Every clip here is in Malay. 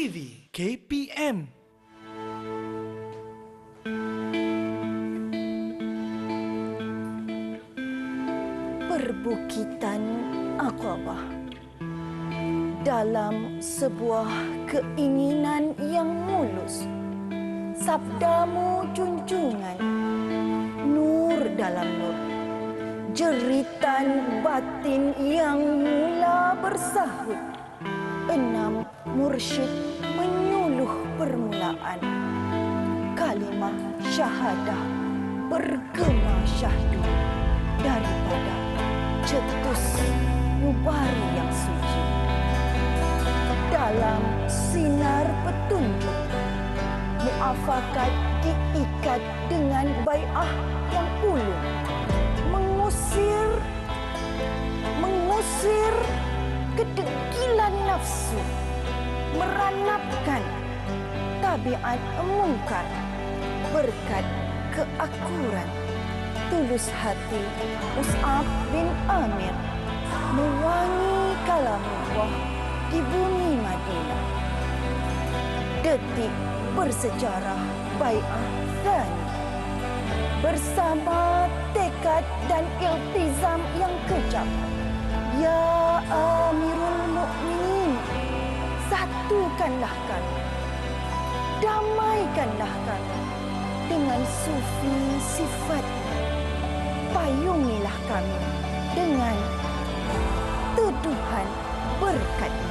TV KPM. Perbukitan Aqabah dalam sebuah keinginan yang mulus. Sabdamu junjungan, nur dalam nur. Jeritan batin yang mula bersahut. 6 mursyid menyuluh permulaan. Kalimah syahadah bergema syahdu daripada cetus mubari yang suci. Dalam sinar petunjuk, muafakat diikat dengan bai'ah yang ulung. Mengusir kedegilan nafsu, meranapkan tabiat mungkar berkat keakuran tulus hati Mus'ab bin Amir mewangi kalamullah di bumi Madinah. Detik bersejarah bai'ah tsani bersama tekad dan iltizam yang kejam. Ya Amirul Mukminin, satukanlah kami, damaikanlah kami dengan sufi sifatnya, payungilah kami dengan teduhan berkatnya.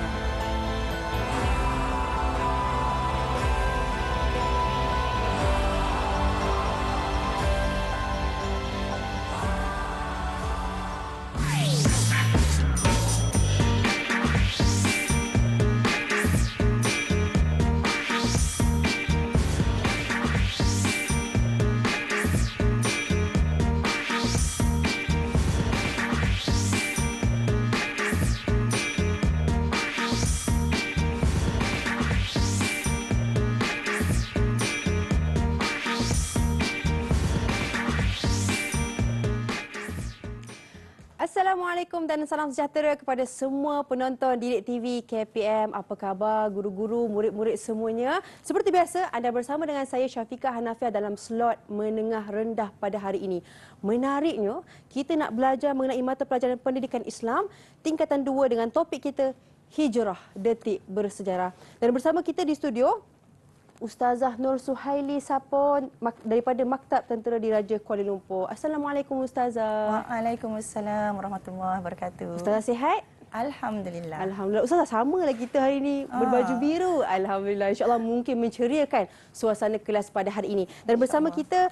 Assalamualaikum dan salam sejahtera kepada semua penonton Didik TV KPM. Apa khabar guru-guru, murid-murid semuanya? Seperti biasa, anda bersama dengan saya Syafiqah Hanafiah dalam slot menengah rendah pada hari ini. Menariknya, kita nak belajar mengenai mata pelajaran pendidikan Islam tingkatan 2 dengan topik kita Hijrah Detik Bersejarah. Dan bersama kita di studio Ustazah Nur Suhaili Sapon daripada Maktab Tentera Diraja Kuala Lumpur. Assalamualaikum Ustazah. Waalaikumsalam warahmatullahi wabarakatuh. Ustazah sihat? Alhamdulillah. Alhamdulillah. Ustazah, sama lah kita hari ini berbaju biru. Alhamdulillah. InsyaAllah mungkin menceriakan suasana kelas pada hari ini. Dan bersama kita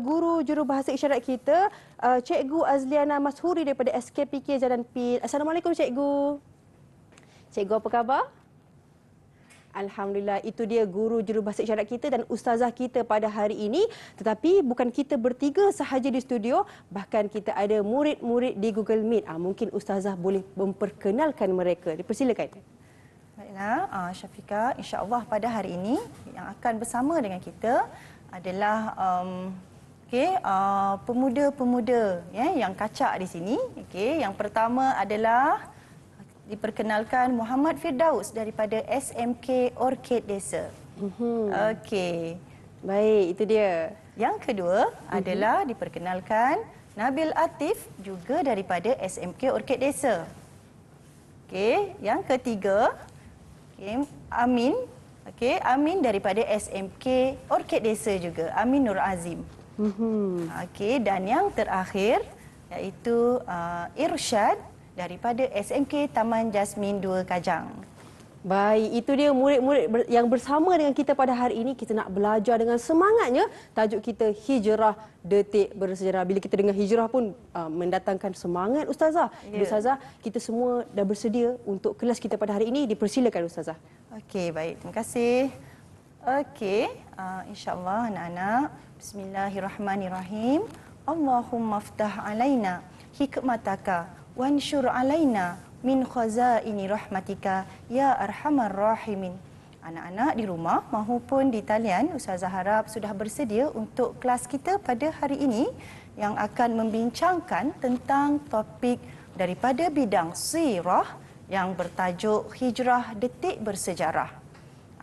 guru jurubahasa isyarat kita, Cikgu Azliana Mashuri daripada SKPK Jalan Pin. Assalamualaikum Cikgu. Cikgu apa khabar? Alhamdulillah, itu dia guru jurubahasa isyarat kita dan ustazah kita pada hari ini. Tetapi bukan kita bertiga sahaja di studio, bahkan kita ada murid-murid di Google Meet. Mungkin ustazah boleh memperkenalkan mereka. Dipersilakan. Baiklah, Syafiqah, insya-Allah pada hari ini yang akan bersama dengan kita adalah pemuda-pemuda yang kacak di sini. Yang pertama adalah diperkenalkan Muhammad Firdaus daripada SMK Orchid Desa. Okey. Baik, itu dia. Yang kedua adalah diperkenalkan Nabil Atif juga daripada SMK Orchid Desa. Okey, yang ketiga Amin. Amin daripada SMK Orchid Desa juga. Amin Nur Azim. Okey, dan yang terakhir iaitu Irsyad daripada SMK Taman Jasmin 2 Kajang. Baik, itu dia murid-murid yang bersama dengan kita pada hari ini. Kita nak belajar dengan semangatnya. Tajuk kita Hijrah Detik Bersejarah. Bila kita dengar hijrah pun mendatangkan semangat Ustazah. Ustazah, kita semua dah bersedia untuk kelas kita pada hari ini. Dipersilakan Ustazah. Okey, baik. Terima kasih. Okey, insya-Allah anak-anak. Bismillahirrahmanirrahim. Allahumma ftah alaina hikmataka wansyur alaina min khazaini rahmatika ya arhamar rahimin. Anak-anak di rumah maupun di talian, Ustazah harap sudah bersedia untuk kelas kita pada hari ini yang akan membincangkan tentang topik daripada bidang sirah yang bertajuk Hijrah Detik Bersejarah.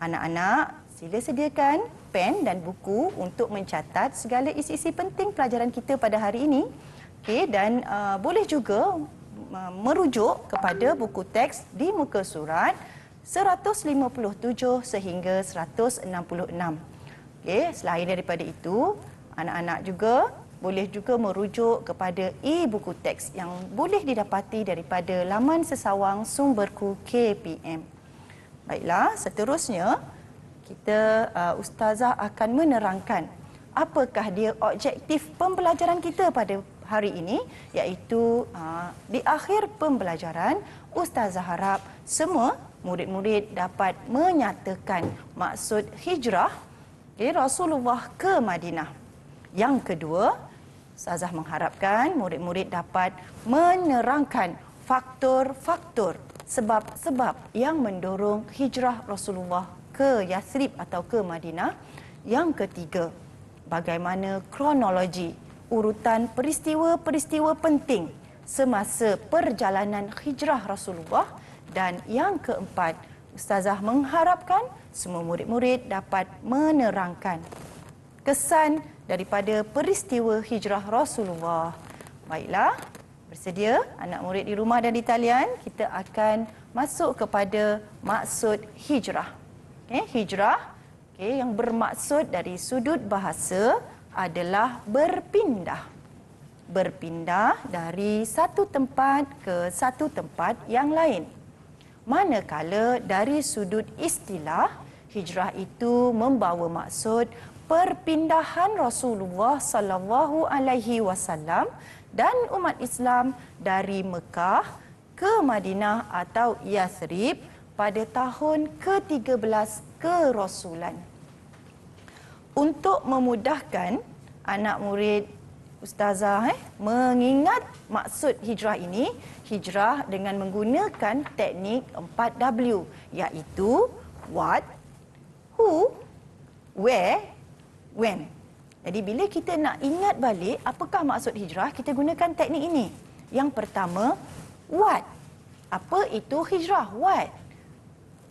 Anak-anak, sila sediakan pen dan buku untuk mencatat segala isi-isi penting pelajaran kita pada hari ini. Okey, dan boleh juga merujuk kepada buku teks di muka surat 157 sehingga 166. Okey, selain daripada itu, anak-anak juga boleh juga merujuk kepada e-buku teks yang boleh didapati daripada laman sesawang sumberku KPM. Baiklah, seterusnya kita ustazah akan menerangkan apakah dia objektif pembelajaran kita pada hari ini, iaitu di akhir pembelajaran ustazah harap semua murid-murid dapat menyatakan maksud hijrah Rasulullah ke Madinah. Yang kedua, ustazah mengharapkan murid-murid dapat menerangkan faktor-faktor, sebab-sebab yang mendorong hijrah Rasulullah ke Yathrib atau ke Madinah. Yang ketiga, bagaimana kronologi urutan peristiwa-peristiwa penting semasa perjalanan hijrah Rasulullah. Dan yang keempat, ustazah mengharapkan semua murid-murid dapat menerangkan kesan daripada peristiwa hijrah Rasulullah. Baiklah, bersedia anak murid di rumah dan di talian? Kita akan masuk kepada maksud hijrah. Hijrah yang bermaksud dari sudut bahasa adalah berpindah. Berpindah dari satu tempat ke satu tempat yang lain. Manakala dari sudut istilah, hijrah itu membawa maksud perpindahan Rasulullah sallallahu alaihi wasallam dan umat Islam dari Mekah ke Madinah atau Yathrib pada tahun ke-13 kerasulan. Untuk memudahkan anak murid ustazah mengingat maksud hijrah ini, hijrah dengan menggunakan teknik 4W, iaitu what, who, where, when. Jadi bila kita nak ingat balik apakah maksud hijrah, kita gunakan teknik ini. Yang pertama, what. Apa itu hijrah? What.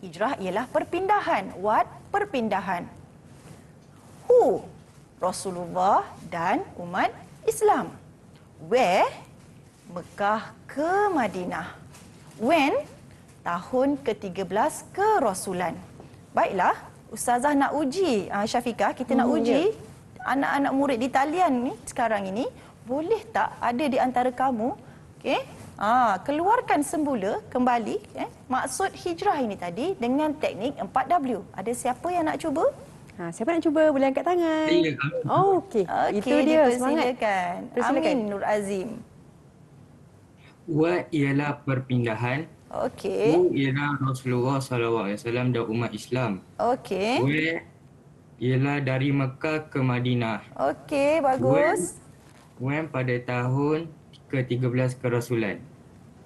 Hijrah ialah perpindahan. What? Perpindahan. Who? Rasulullah dan umat Islam. Where? Mekah ke Madinah. When? Tahun ke-13 kerasulan. Baiklah, ustazah nak uji, Syafiqah, kita nak uji anak-anak murid di talian ni sekarang ini, boleh tak ada di antara kamu, keluarkan semula kembali maksud hijrah ini tadi dengan teknik 4W. Ada siapa yang nak cuba? Siapa nak cuba boleh angkat tangan. Okey. Itu dia, semangat. Persilakan. Amin Nur Azim. What ialah perpindahan. Okey. Who ialah Rasulullah SAW dan umat Islam. Okey. Where ialah dari Mekah ke Madinah. Okey, bagus. When pada tahun ke-13 kerasulan.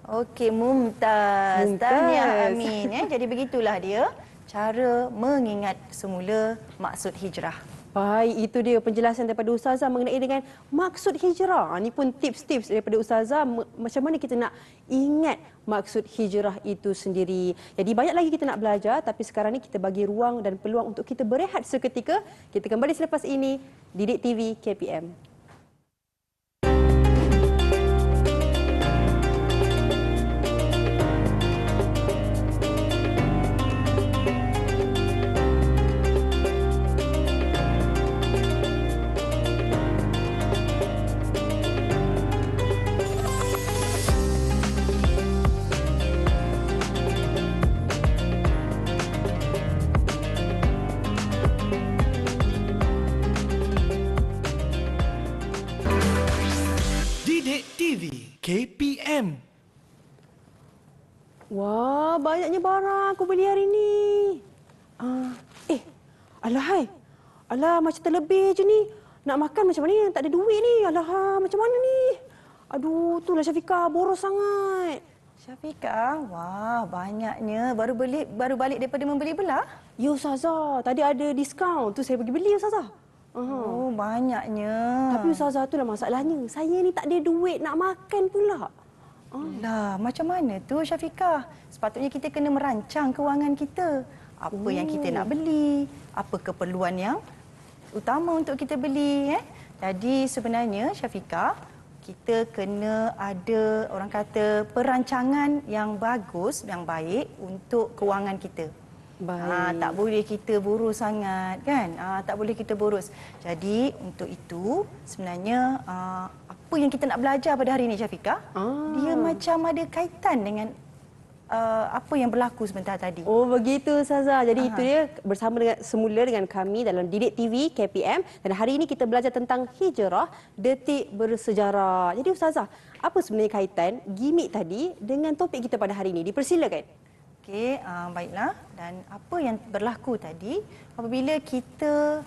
Okey, mumtaz. Tahniah Amin. Jadi begitulah dia cara mengingat semula maksud hijrah. Baik, itu dia penjelasan daripada ustazah mengenai dengan maksud hijrah. Ini pun tips-tips daripada ustazah macam mana kita nak ingat maksud hijrah itu sendiri. Jadi banyak lagi kita nak belajar, tapi sekarang ni kita bagi ruang dan peluang untuk kita berehat seketika. Kita kembali selepas ini Didik TV KPM. KPM. Wah, banyaknya barang aku beli hari ni. Alahai. Alah, macam terlebih je ni. Nak makan macam mana ni? Tak ada duit ni. Alah, macam mana ni? Aduh, itulah Syafiqah, boros sangat. Syafiqah, wah banyaknya. Baru balik daripada membeli belah? Ya Ustazah, tadi ada diskaun. Tu saya pergi beli Ustazah. Oh, banyaknya. Tapi Ustazah, itulah masalahnya. Saya ni tak ada duit nak makan pula. Lah, macam mana tu Syafiqah? Sepatutnya kita kena merancang kewangan kita. apa yang kita nak beli, apa keperluan yang utama untuk kita beli. Jadi sebenarnya Syafiqah, kita kena ada orang kata perancangan yang bagus, yang baik untuk kewangan kita. Tak boleh kita boros sangat kan. Tak boleh kita boros. Jadi untuk itu sebenarnya apa yang kita nak belajar pada hari ini Syafiqah, dia macam ada kaitan dengan apa yang berlaku sebentar tadi. Oh begitu Ustazah. Jadi itu dia bersama semula dengan kami dalam Didik TV KPM, dan hari ini kita belajar tentang hijrah detik bersejarah. Jadi Ustazah, apa sebenarnya kaitan gimik tadi dengan topik kita pada hari ini? Dipersilakan. Okey, baiklah. Dan apa yang berlaku tadi, apabila kita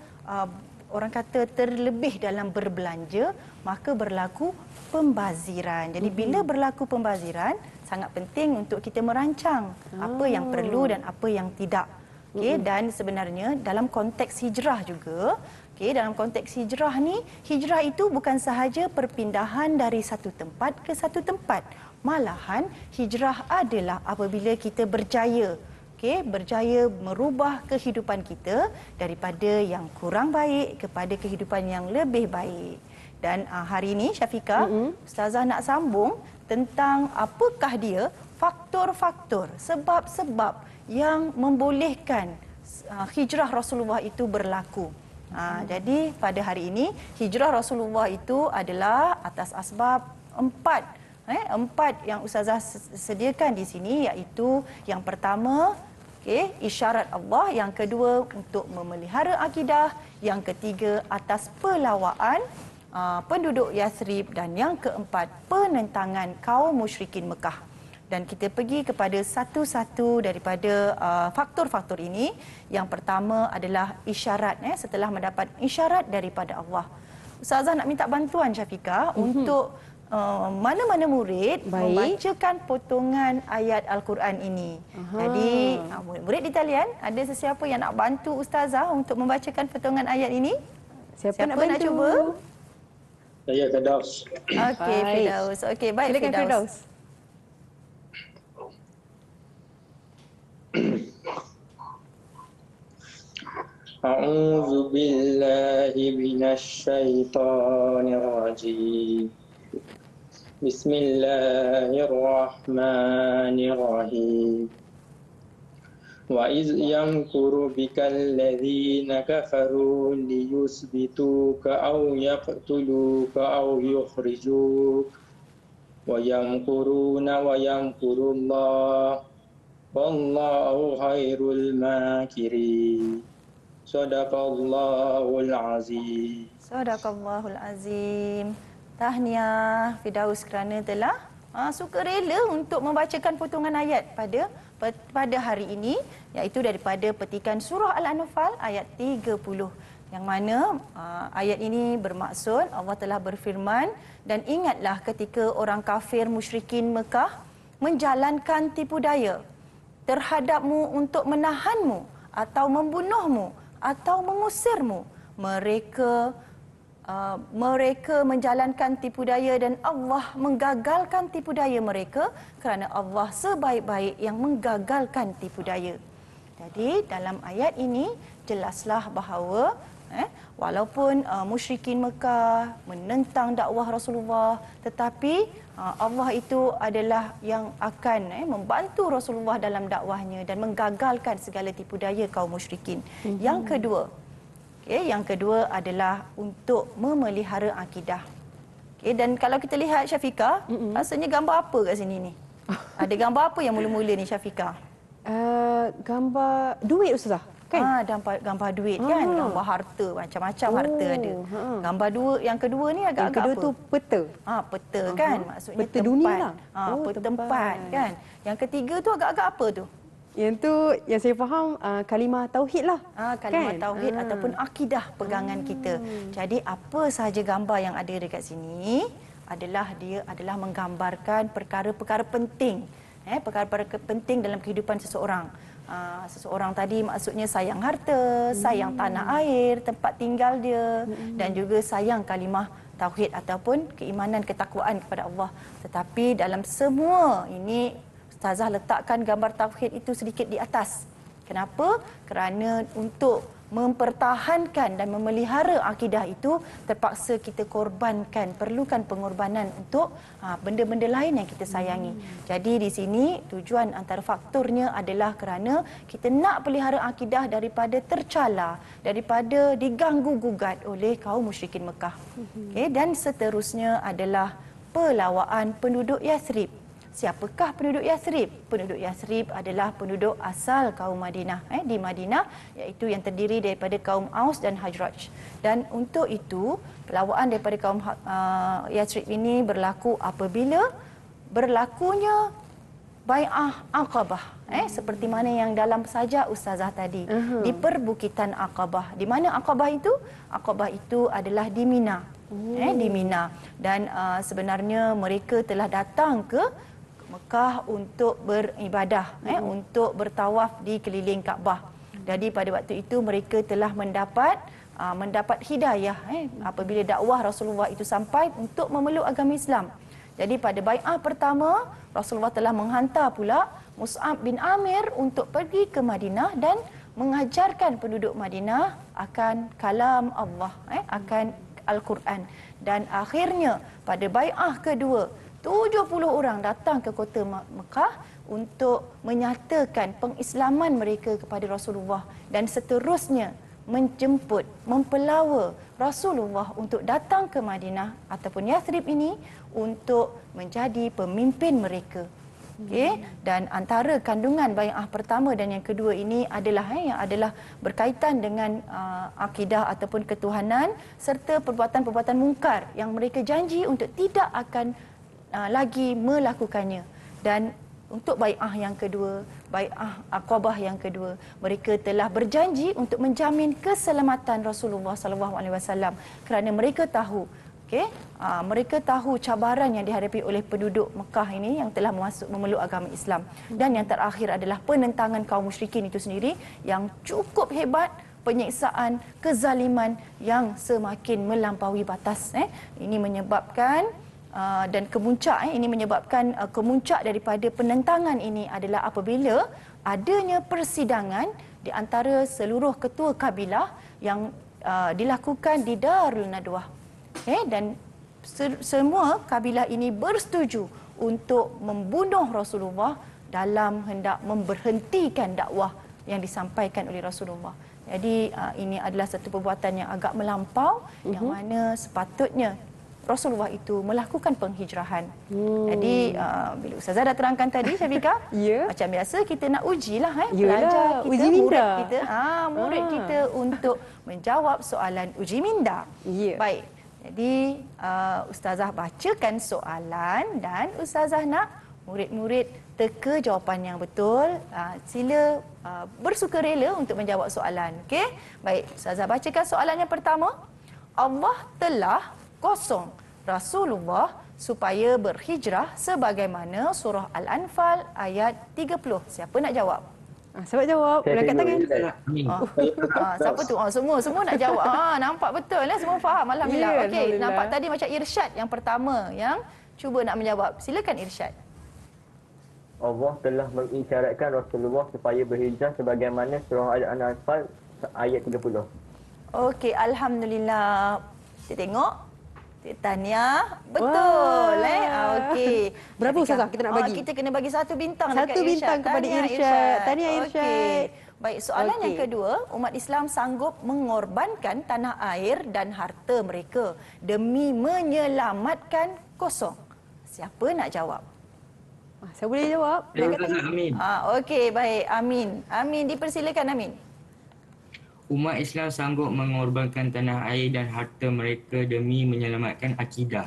orang kata terlebih dalam berbelanja, maka berlaku pembaziran. Jadi bila berlaku pembaziran, sangat penting untuk kita merancang apa yang perlu dan apa yang tidak. Okey, dan sebenarnya dalam konteks hijrah juga, dalam konteks hijrah ni, hijrah itu bukan sahaja perpindahan dari satu tempat ke satu tempat. Malahan hijrah adalah apabila kita berjaya, berjaya merubah kehidupan kita daripada yang kurang baik kepada kehidupan yang lebih baik. Dan hari ini Syafiqah, Ustazah nak sambung tentang apakah dia faktor-faktor, sebab-sebab yang membolehkan hijrah Rasulullah itu berlaku. Jadi pada hari ini hijrah Rasulullah itu adalah atas asbab empat yang Ustazah sediakan di sini, iaitu yang pertama, isyarat Allah, yang kedua untuk memelihara akidah, yang ketiga atas pelawaan penduduk Yathrib, dan yang keempat penentangan kaum musyrikin Mekah. Dan kita pergi kepada satu-satu daripada faktor-faktor ini. Yang pertama adalah isyarat. Setelah mendapat isyarat daripada Allah, Ustazah nak minta bantuan Syafiqah untuk mana-mana murid membacakan potongan ayat Al-Quran ini. Jadi, murid di talian, ada sesiapa yang nak bantu Ustazah untuk membacakan potongan ayat ini? Siapa nak cuba? Saya Firdaus. Okey, Firdaus. Okey, baik. Silakan Firdaus. A'udzu billahi minasy syaithanir rajim. Bismillahirrahmanirrahim. Wa iz yamkuru bikal ladzina kafaru liyusbituka aw yaqtuluka aw yukhrijuk wa yamkuruna wa yamkurullah wallahu khairul makirin. Shadaqallahul azim. Shadaqallahul azim. Tahniah Firdaus kerana telah sukarela untuk membacakan potongan ayat pada hari ini, iaitu daripada petikan surah Al-Anfal ayat 30, yang mana ayat ini bermaksud Allah telah berfirman, dan ingatlah ketika orang kafir musyrikin Mekah menjalankan tipu daya terhadapmu untuk menahanmu atau membunuhmu atau mengusirmu. Mereka menjalankan tipu daya dan Allah menggagalkan tipu daya mereka, kerana Allah sebaik-baik yang menggagalkan tipu daya. Jadi dalam ayat ini jelaslah bahawa walaupun musyrikin Mekah menentang dakwah Rasulullah, tetapi Allah itu adalah yang akan membantu Rasulullah dalam dakwahnya dan menggagalkan segala tipu daya kaum musyrikin. Yang kedua adalah untuk memelihara akidah. Dan kalau kita lihat Syafiqah, rasanya gambar apa kat sini ni? Ada gambar apa yang mula-mula ni Syafiqah? Gambar duit Ustazah, kan? Gambar duit kan, gambar harta, macam-macam harta ada. Gambar yang kedua ni agak-agak yang kedua apa? tu peta. Peta kan, maksudnya peta tempat. dunia lah. Tempat kan. Yang ketiga tu agak-agak apa tu? Yang tu yang saya faham kalimah tauhid lah. Kalimah kan? tauhid ataupun akidah pegangan kita. Jadi apa sahaja gambar yang ada dekat sini dia adalah menggambarkan perkara-perkara penting. Perkara-perkara penting dalam kehidupan seseorang. Seseorang tadi maksudnya sayang harta, sayang tanah air, tempat tinggal dia, dan juga sayang kalimah tauhid ataupun keimanan, ketakwaan kepada Allah. Tetapi dalam semua ini Ustazah letakkan gambar tauhid itu sedikit di atas. Kenapa? Kerana untuk mempertahankan dan memelihara akidah itu terpaksa kita korbankan, perlukan pengorbanan untuk benda-benda lain yang kita sayangi. Jadi di sini tujuan antara faktornya adalah kerana kita nak pelihara akidah daripada tercela, daripada diganggu-gugat oleh kaum musyrikin Mekah. Okay, dan seterusnya adalah pelawaan penduduk Yathrib. Siapakah penduduk Yathrib? Penduduk Yathrib adalah penduduk asal kaum Madinah di Madinah, iaitu yang terdiri daripada kaum Aus dan Hajraj. Dan untuk itu, pelawaan daripada kaum Yathrib ini berlaku apabila berlakunya Bai'ah Aqabah, seperti mana yang dalam saja ustazah tadi, di perbukitan Aqabah. Di mana Aqabah itu? Aqabah itu adalah di Mina. Di Mina. Dan sebenarnya mereka telah datang ke Mekah untuk beribadah, untuk bertawaf di keliling Kaabah. Jadi pada waktu itu mereka telah mendapat hidayah apabila dakwah Rasulullah itu sampai untuk memeluk agama Islam. Jadi pada bai'ah pertama, Rasulullah telah menghantar pula Mus'ab bin Amir untuk pergi ke Madinah dan mengajarkan penduduk Madinah akan kalam Allah, akan Al-Quran. Dan akhirnya pada bai'ah kedua, 70 orang datang ke kota Mekah untuk menyatakan pengislaman mereka kepada Rasulullah dan seterusnya menjemput, mempelawa Rasulullah untuk datang ke Madinah ataupun Yathrib ini untuk menjadi pemimpin mereka. Okay? Dan antara kandungan bai'ah pertama dan yang kedua ini adalah yang adalah berkaitan dengan akidah ataupun ketuhanan serta perbuatan-perbuatan mungkar yang mereka janji untuk tidak akan lagi melakukannya. Dan untuk bai'ah yang kedua, bai'ah Aqabah yang kedua, mereka telah berjanji untuk menjamin keselamatan Rasulullah SAW kerana mereka tahu, mereka tahu cabaran yang dihadapi oleh penduduk Mekah ini yang telah memeluk agama Islam. Dan yang terakhir adalah penentangan kaum musyrikin itu sendiri yang cukup hebat, penyiksaan, kezaliman yang semakin melampaui batas. Ini menyebabkan dan kemuncak ini menyebabkan kemuncak daripada penentangan ini adalah apabila adanya persidangan di antara seluruh ketua kabilah yang dilakukan di Darul Nadwah. Dan semua kabilah ini bersetuju untuk membunuh Rasulullah dalam hendak memberhentikan dakwah yang disampaikan oleh Rasulullah. Jadi ini adalah satu perbuatan yang agak melampau, yang mana sepatutnya Rasulullah itu melakukan penghijrahan. Jadi bila Ustazah dah terangkan tadi, Syafiqah, macam biasa kita nak ujilah pelajar kita, uji minda. murid kita untuk menjawab soalan uji minda. Baik. Jadi Ustazah bacakan soalan dan Ustazah nak murid-murid teka jawapan yang betul. Sila bersukarela untuk menjawab soalan. Okey? Baik, Ustazah bacakan soalan yang pertama. Allah telah kosong Rasulullah supaya berhijrah sebagaimana surah Al-Anfal ayat 30. Siapa nak jawab? Siapa jawab? Angkat tangan. Siapa tu? Semua nak jawab. Nampak betul semua faham, alhamdulillah. Okey, nampak tadi macam Irsyad yang pertama yang cuba nak menjawab. Silakan Irsyad. Allah telah mengisyaratkan Rasulullah supaya berhijrah sebagaimana surah Al-Anfal ayat 30. Okey, alhamdulillah. Kita tengok. Tania, betul. Okey. Berapa Ustazah kita nak bagi? Kita kena bagi 1 bintang dekat Irsyad. 1 bintang kepada Irsyad. Tahniah Irsyad. Okay. Baik, soalan yang kedua, umat Islam sanggup mengorbankan tanah air dan harta mereka demi menyelamatkan kosong. Siapa nak jawab? Saya boleh jawab. Amin. Okey, baik. Amin. Amin, dipersilakan Amin. Umat Islam sanggup mengorbankan tanah air dan harta mereka demi menyelamatkan akidah.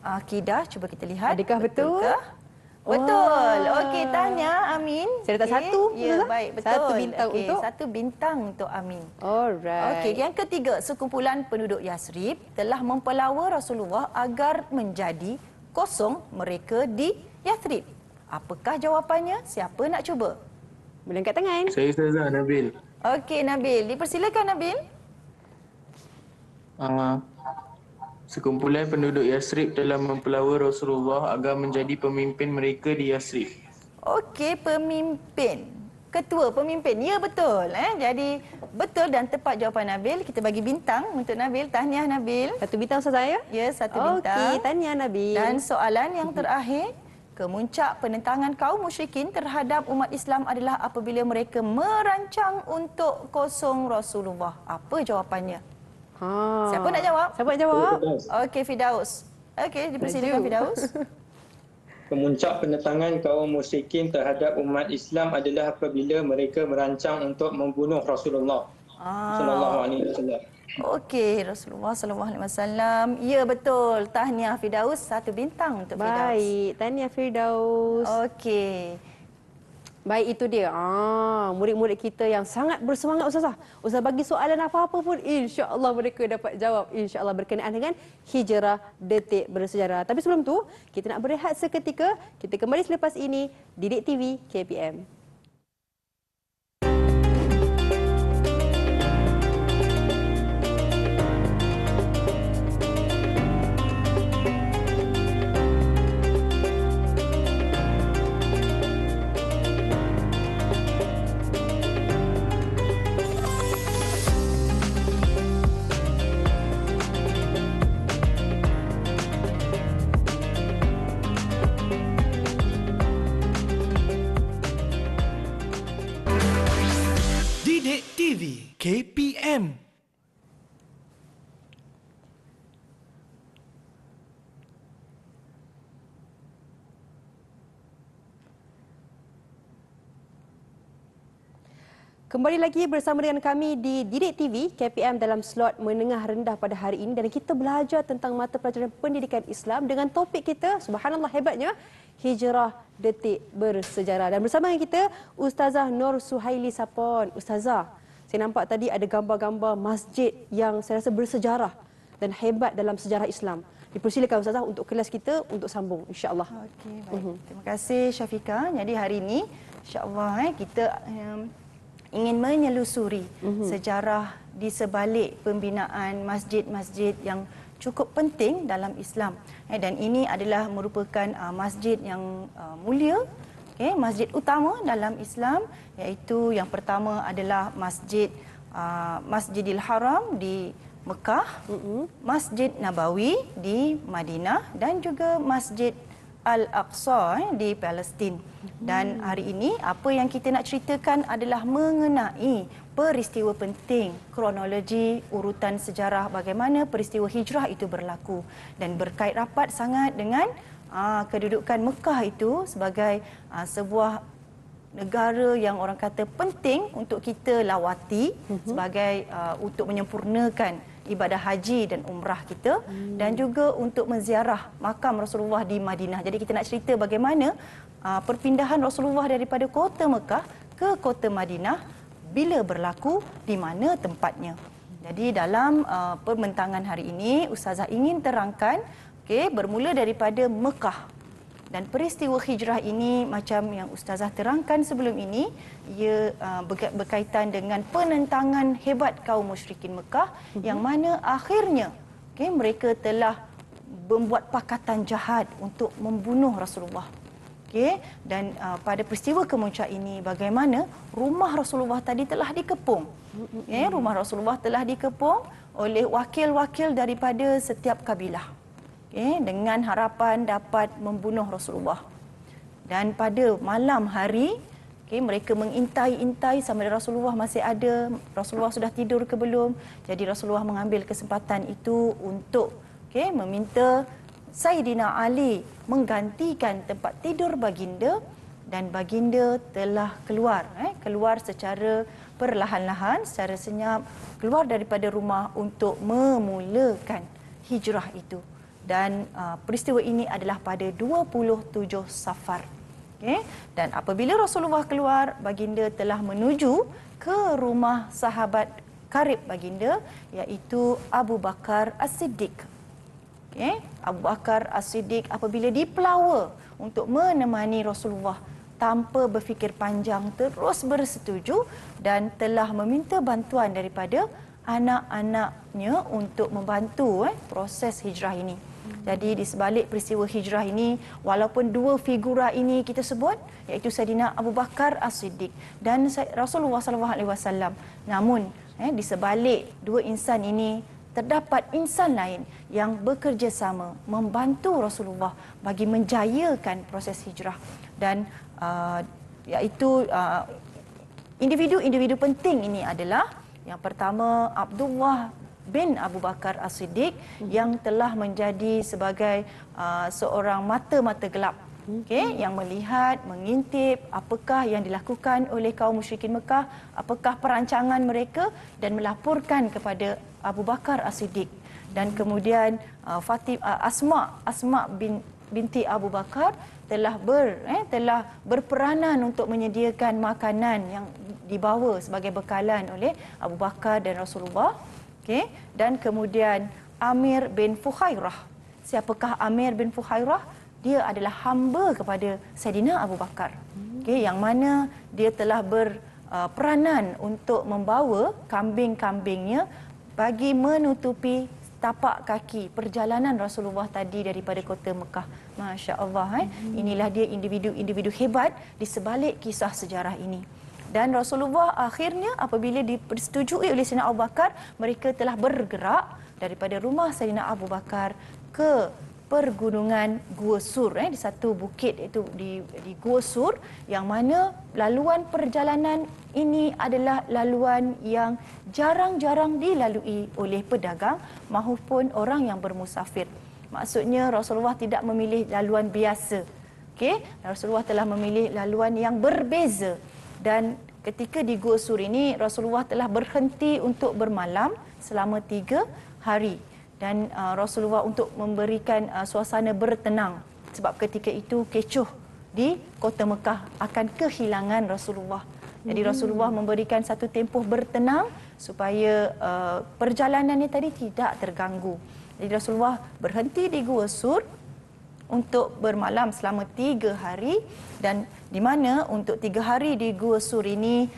Akidah, cuba kita lihat. Adakah betul? Betul. Okey, tanya Amin. Saya letak 1. Ya, baik, betul. 1 bintang untuk 1 bintang untuk Amin. Alright. Okey, yang ketiga, sekumpulan penduduk Yathrib telah mempelawa Rasulullah agar menjadi kosong mereka di Yathrib. Apakah jawapannya? Siapa nak cuba? Boleh angkat tangan. Saya Ustazah Nabil. Okey, Nabil. Dipersilakan, Nabil. Sekumpulan penduduk Yathrib telah mempelawa Rasulullah agar menjadi pemimpin mereka di Yathrib. Okey, pemimpin. ketua pemimpin. Ya, betul. Jadi betul dan tepat jawapan Nabil. Kita bagi bintang untuk Nabil. Tahniah Nabil. Satu bintang Ustazah ya? Ya, satu bintang. Okey, tahniah Nabil. Dan soalan yang terakhir, kemuncak penentangan kaum musyrikin terhadap umat Islam adalah apabila mereka merancang untuk kosong Rasulullah. Apa jawapannya? Siapa nak jawab? Siapa nak jawab? Okey, Firdaus. Okey, dipersilakan Firdaus. Kemuncak penentangan kaum musyrikin terhadap umat Islam adalah apabila mereka merancang untuk membunuh Rasulullah sallallahu alaihi wasallam. Okey, Rasulullah sallallahu alaihi wasallam. Ya, betul. Tahniah Firdaus, satu bintang untuk Firdaus. Baik, tahniah Firdaus. Okey. Baik, itu dia. Murid-murid kita yang sangat bersemangat Ustazah. Ustazah bagi soalan apa-apa pun, insya-Allah mereka dapat jawab. Insya-Allah berkenaan dengan hijrah detik bersejarah. Tapi sebelum tu, kita nak berehat seketika. Kita kembali selepas ini di Didik TV KPM. Didik TV KPM. Kembali lagi bersama dengan kami di Didik TV KPM dalam slot menengah rendah pada hari ini dan kita belajar tentang mata pelajaran pendidikan Islam dengan topik kita, subhanallah hebatnya, hijrah detik bersejarah. Dan bersama dengan kita Ustazah Nur Suhaili Sapon. Ustazah, saya nampak tadi ada gambar-gambar masjid yang saya rasa bersejarah dan hebat dalam sejarah Islam. Dipersilakan Ustazah untuk kelas kita untuk sambung, insya-Allah. Okey, baik. Terima kasih Syafiqah. Jadi hari ini insya-Allah kita ingin menyelusuri sejarah di sebalik pembinaan masjid-masjid yang cukup penting dalam Islam. Dan ini adalah merupakan masjid yang mulia, masjid utama dalam Islam, iaitu yang pertama adalah Masjidil Haram di Mekah, Masjid Nabawi di Madinah dan juga Masjid Al-Aqsa di Palestin. Dan hari ini apa yang kita nak ceritakan adalah mengenai peristiwa penting, kronologi, urutan sejarah bagaimana peristiwa hijrah itu berlaku dan berkait rapat sangat dengan kedudukan Mekah itu sebagai sebuah negara yang orang kata penting untuk kita lawati sebagai untuk menyempurnakan ibadah haji dan umrah kita dan juga untuk menziarah makam Rasulullah di Madinah. Jadi kita nak cerita bagaimana perpindahan Rasulullah daripada kota Mekah ke kota Madinah, bila berlaku, di mana tempatnya. Jadi dalam pembentangan hari ini Ustazah ingin terangkan bermula daripada Mekah. Dan peristiwa hijrah ini macam yang Ustazah terangkan sebelum ini, ia berkaitan dengan penentangan hebat kaum musyrikin Mekah yang mana akhirnya mereka telah membuat pakatan jahat untuk membunuh Rasulullah. Dan pada peristiwa kemuncak ini bagaimana rumah Rasulullah tadi telah dikepung. Rumah Rasulullah telah dikepung oleh wakil-wakil daripada setiap kabilah. Dengan harapan dapat membunuh Rasulullah. Dan pada malam hari, mereka mengintai-intai sama ada Rasulullah masih ada, Rasulullah sudah tidur ke belum. Jadi Rasulullah mengambil kesempatan itu untuk meminta Sayyidina Ali menggantikan tempat tidur baginda dan baginda telah keluar. Keluar secara perlahan-lahan, secara senyap, keluar daripada rumah untuk memulakan hijrah itu. Dan peristiwa ini adalah pada 27 Safar. Dan apabila Rasulullah keluar, baginda telah menuju ke rumah sahabat karib baginda, iaitu Abu Bakar As-Siddiq. Abu Bakar As-Siddiq apabila dipelawa untuk menemani Rasulullah tanpa berfikir panjang terus bersetuju dan telah meminta bantuan daripada anak-anaknya untuk membantu proses hijrah ini. Jadi di sebalik peristiwa hijrah ini, walaupun dua figura ini kita sebut, iaitu Saidina Abu Bakar As-Siddiq dan Rasulullah SAW, namun di sebalik dua insan ini terdapat insan lain yang bekerjasama membantu Rasulullah bagi menjayakan proses hijrah, dan iaitu individu-individu penting ini adalah yang pertama Abdullah bin Abu Bakar As-Siddiq yang telah menjadi sebagai seorang mata-mata gelap, yang melihat, mengintip apakah yang dilakukan oleh kaum musyrikin Mekah, apakah perancangan mereka, dan melaporkan kepada Abu Bakar As-Siddiq. Dan kemudian Asma binti Abu Bakar telah berperanan untuk menyediakan makanan yang dibawa sebagai bekalan oleh Abu Bakar dan Rasulullah. Dan kemudian Amir bin Fuhairah. Siapakah Amir bin Fuhairah? Dia adalah hamba kepada Saidina Abu Bakar. Yang mana dia telah berperanan untuk membawa kambing-kambingnya bagi menutupi tapak kaki perjalanan Rasulullah tadi daripada kota Mekah. Masya Allah. Inilah dia individu-individu hebat di sebalik kisah sejarah ini. Dan Rasulullah akhirnya apabila dipersetujui oleh Saidina Abu Bakar, mereka telah bergerak daripada rumah Saidina Abu Bakar ke pergunungan Gua Sur, di satu bukit iaitu di Gua Sur, yang mana laluan perjalanan ini adalah laluan yang jarang-jarang dilalui oleh pedagang maupun orang yang bermusafir. Maksudnya Rasulullah tidak memilih laluan biasa. Rasulullah telah memilih laluan yang berbeza. Dan ketika di Gua Sur ini, Rasulullah telah berhenti untuk bermalam selama 3 hari. Dan Rasulullah untuk memberikan suasana bertenang. Sebab ketika itu kecoh di kota Mekah akan kehilangan Rasulullah. Jadi Rasulullah memberikan satu tempoh bertenang supaya perjalanannya tadi tidak terganggu. Jadi Rasulullah berhenti di Gua Sur untuk bermalam selama 3 hari, dan di mana untuk 3 hari di Gua Sur ini,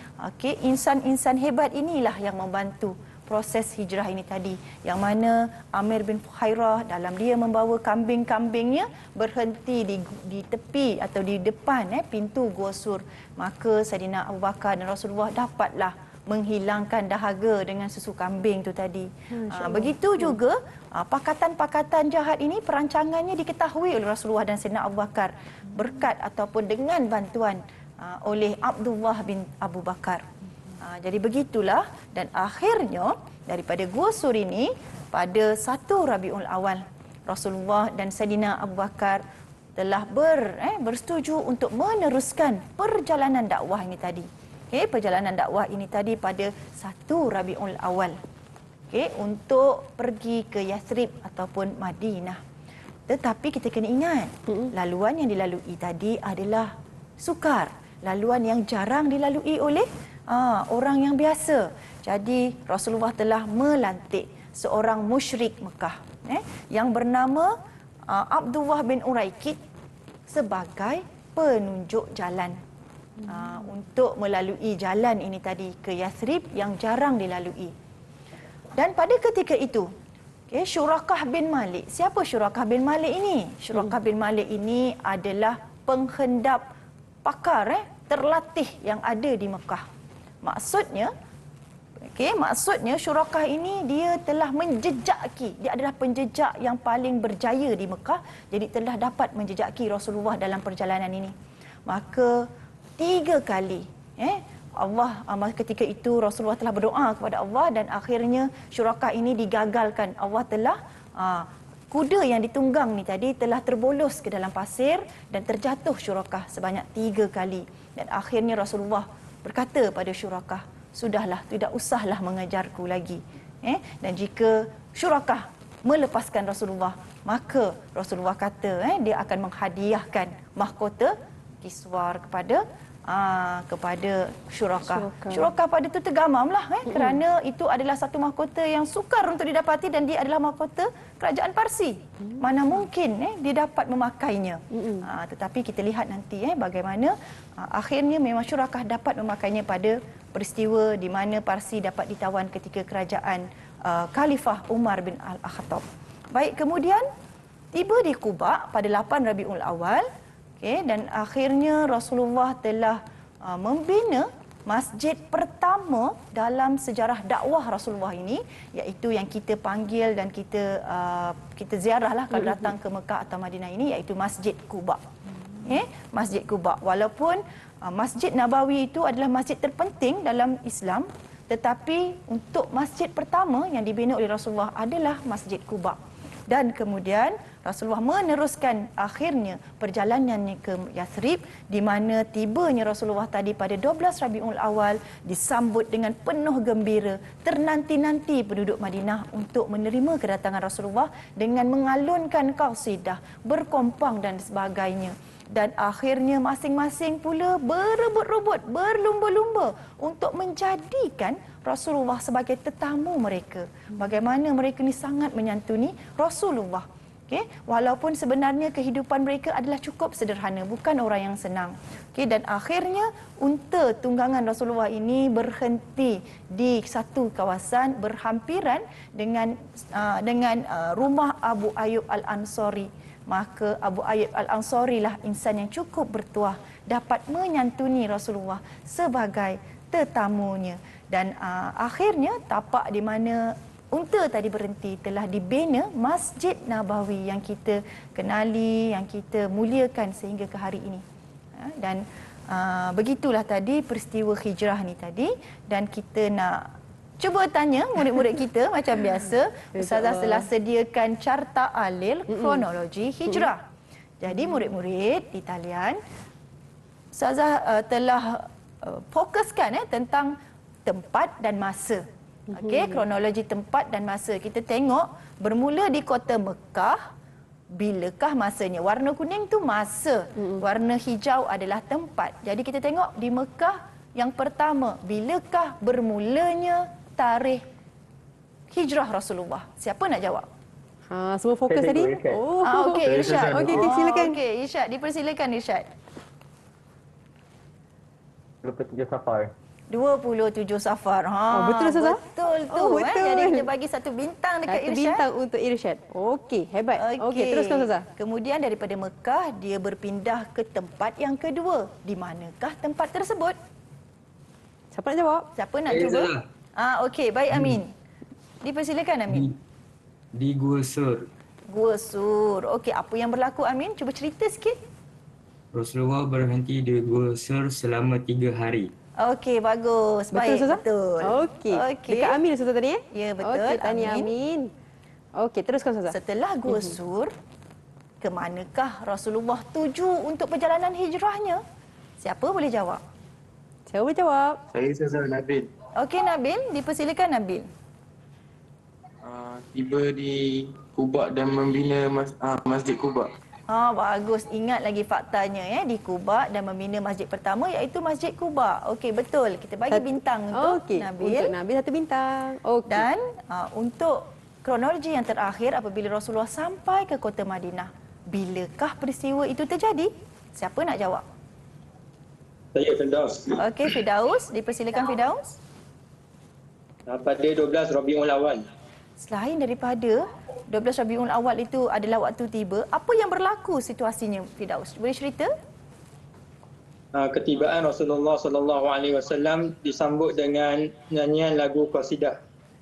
insan-insan hebat inilah yang membantu proses hijrah ini tadi, yang mana Amir bin Fuhairah dalam dia membawa kambing-kambingnya berhenti di tepi atau di depan pintu Gua Sur. Maka Saidina Abu Bakar dan Rasulullah dapatlah menghilangkan dahaga dengan susu kambing tu tadi. Begitu juga pakatan-pakatan jahat ini perancangannya diketahui oleh Rasulullah dan Saidina Abu Bakar berkat ataupun dengan bantuan oleh Abdullah bin Abu Bakar. Jadi begitulah, dan akhirnya daripada Gua Sur ini pada 1 Rabiul Awal, Rasulullah dan Saidina Abu Bakar telah bersetuju untuk meneruskan perjalanan dakwah ini tadi. Perjalanan dakwah ini tadi pada 1 Rabiul Awal. Untuk pergi ke Yathrib ataupun Madinah. Tetapi kita kena ingat, laluan yang dilalui tadi adalah sukar. Laluan yang jarang dilalui oleh orang yang biasa. Jadi Rasulullah telah melantik seorang musyrik Mekah yang bernama Abdullah bin Uraikid sebagai penunjuk jalan untuk melalui jalan ini tadi ke Yathrib yang jarang dilalui. Dan pada ketika itu, Syurakah bin Malik. Siapa Syurakah bin Malik ini? Syurakah bin Malik ini adalah penghendap pakar terlatih yang ada di Mekah. Maksudnya Syurakah ini dia telah menjejaki, dia adalah penjejak yang paling berjaya di Mekah, jadi telah dapat menjejaki Rasulullah dalam perjalanan ini. Maka 3 kali ketika itu Rasulullah telah berdoa kepada Allah, dan akhirnya Syurakah ini digagalkan. Allah telah kuda yang ditunggang ni tadi telah terbolos ke dalam pasir dan terjatuh Syurakah sebanyak 3 kali. Dan akhirnya Rasulullah berkata pada Syurakah, sudahlah, tidak usahlah mengejarku lagi. Dan jika Syurakah melepaskan Rasulullah, maka Rasulullah kata dia akan menghadiahkan mahkota kiswar kepada Syurakah. Syurakah pada itu tergamamlah kerana itu adalah satu mahkota yang sukar untuk didapati, dan dia adalah mahkota kerajaan Parsi. Mana mungkin dia dapat memakainya. Tetapi kita lihat nanti bagaimana akhirnya memang Syurakah dapat memakainya pada peristiwa di mana Parsi dapat ditawan ketika kerajaan Khalifah Umar bin Al-Khattab. Baik, kemudian tiba di Quba pada 8 Rabiul Awal, dan akhirnya Rasulullah telah membina masjid pertama dalam sejarah dakwah Rasulullah ini, iaitu yang kita panggil dan kita ziarahlah kalau datang ke Mekah atau Madinah ini, iaitu Masjid Quba. Masjid Quba. Walaupun Masjid Nabawi itu adalah masjid terpenting dalam Islam, tetapi untuk masjid pertama yang dibina oleh Rasulullah adalah Masjid Quba. Dan kemudian Rasulullah meneruskan akhirnya perjalanannya ke Yathrib, di mana tibanya Rasulullah tadi pada 12 Rabiul Awal disambut dengan penuh gembira. Ternanti-nanti penduduk Madinah untuk menerima kedatangan Rasulullah dengan mengalunkan qasidah, berkompang dan sebagainya. Dan akhirnya masing-masing pula berebut-rebut, berlumba-lumba untuk menjadikan Rasulullah sebagai tetamu mereka. Bagaimana mereka ni sangat menyantuni Rasulullah. Walaupun sebenarnya kehidupan mereka adalah cukup sederhana, bukan orang yang senang. Dan akhirnya unta tunggangan Rasulullah ini berhenti di satu kawasan berhampiran dengan rumah Abu Ayyub Al-Ansari. Maka Abu Ayyub Al-Ansari lah insan yang cukup bertuah, dapat menyantuni Rasulullah sebagai tetamunya. Dan akhirnya tapak di mana unta tadi berhenti telah dibina Masjid Nabawi yang kita kenali, yang kita muliakan sehingga ke hari ini. Dan begitulah tadi peristiwa hijrah ni tadi, dan kita nak cuba tanya murid-murid kita macam biasa. Ustazah telah sediakan carta alil kronologi hijrah. Jadi murid-murid di talian, Ustazah telah fokuskan tentang tempat dan masa. Kronologi tempat dan masa. Kita tengok bermula di kota Mekah, bilakah masanya? Warna kuning tu masa, warna hijau adalah tempat. Jadi kita tengok di Mekah yang pertama, bilakah bermulanya tarikh hijrah Rasulullah? Siapa nak jawab? Semua fokus tadi. Okey, Irsyad. Okey, silakan. Okey, Irsyad, dipersilakan Irsyad. 27 Safar. 27 Safar. Betul Ustazah? Betul tu. Betul. Jadi kita bagi satu bintang dekat Satu Irsyad. bintang untuk Irsyad. Okey, hebat. Okey, teruskan Ustazah. Kemudian daripada Mekah, dia berpindah ke tempat yang kedua. Di manakah tempat tersebut? Siapa nak jawab? Siapa nak Saya cuba? salah. Okey, baik Amin. Dipersilakan Amin. Di Gua Sur. Gua Sur. Okey, apa yang berlaku Amin? Cuba cerita sikit. Rasulullah berhenti di Gua Sur selama 3 hari. Okey, bagus. Betul, Baik, Ustazah? betul. Okey. Dekat Amin Ustazah tadi Ya, betul. Okey, tahniah Amin. Okey, teruskan Ustazah. Setelah Gua Sur, ke manakah Rasulullah tuju untuk perjalanan hijrahnya? Siapa boleh jawab? Siapa boleh jawab? Saya Ustazah Nabil. Okey Nabil, dipersilakan Nabil. Tiba di Quba dan membina Masjid Quba. Bagus. Ingat lagi faktanya di Quba dan membina masjid pertama iaitu Masjid Quba. Okey, betul. Kita bagi bintang untuk Nabil. Untuk Nabil satu bintang. Okey. Dan untuk kronologi yang terakhir apabila Rasulullah sampai ke kota Madinah, bilakah peristiwa itu terjadi? Siapa nak jawab? Saya Firdaus. Okey, Firdaus. Dipersilakan Firdaus. Pada 12 Rabiul Awal. Selain daripada 12 Rabiul Awal itu adalah waktu tiba, apa yang berlaku situasinya Firdaus? Boleh cerita? Ketibaan Rasulullah sallallahu alaihi wasallam disambut dengan nyanyian lagu qasidah.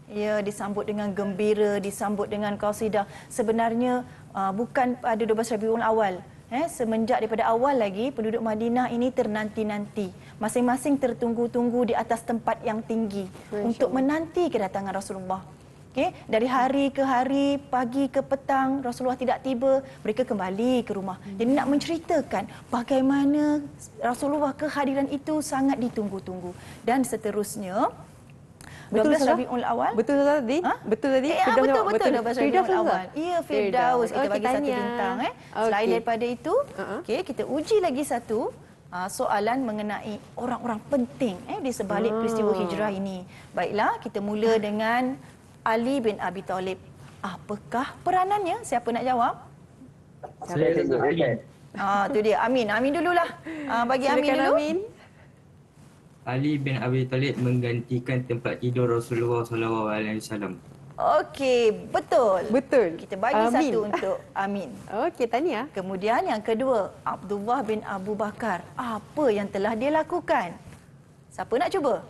Ya, disambut dengan gembira, disambut dengan qasidah. Sebenarnya bukan pada 12 Rabiul Awal. Semenjak daripada awal lagi, penduduk Madinah ini ternanti-nanti. Masing-masing tertunggu-tunggu di atas tempat yang tinggi untuk menanti kedatangan Rasulullah. Dari hari ke hari, pagi ke petang, Rasulullah tidak tiba, mereka kembali ke rumah. Jadi nak menceritakan bagaimana Rasulullah kehadiran itu sangat ditunggu-tunggu. Dan seterusnya, 12 Rabiul Awal. Betul tadi? Betul tadi? Betul 12 Rabiul Awal. Ya, Firdaus. Kita bagi satu tahniah. bintang. Selain daripada itu, kita uji lagi satu soalan mengenai orang-orang penting di sebalik peristiwa hijrah ini. Baiklah, kita mula dengan Ali bin Abi Talib. Apakah peranannya? Siapa nak jawab? Saya Amin. Tu dia. Amin. Amin dululah. Bagi Amin Silakan dulu. Amin. Ali bin Abi Talib menggantikan tempat tidur Rasulullah SAW. Okey, betul. Betul. Kita bagi Amin. satu untuk Amin. Okey, tahniah. Kemudian yang kedua, Abdullah bin Abu Bakar. Apa yang telah dia lakukan? Siapa nak cuba?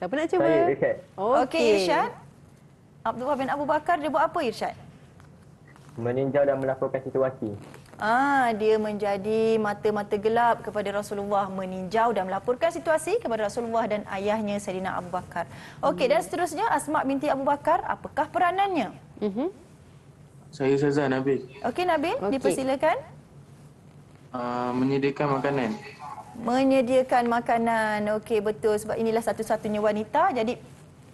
Siapa nak cuba? Saya, Irsyad. Okey, Irsyad. Abdullah bin Abu Bakar dia buat apa, Irsyad? Meninjau dan melaporkan situasi. Dia menjadi mata-mata gelap kepada Rasulullah, meninjau dan melaporkan situasi kepada Rasulullah dan ayahnya Saidina Abu Bakar. Okey, dan seterusnya Asma binti Abu Bakar, apakah peranannya? Saya Ustazah Nabil. Okey, Nabil, Okey. dipersilakan. Menyediakan makanan. Menyediakan makanan. Okey, betul, sebab inilah satu-satunya wanita, jadi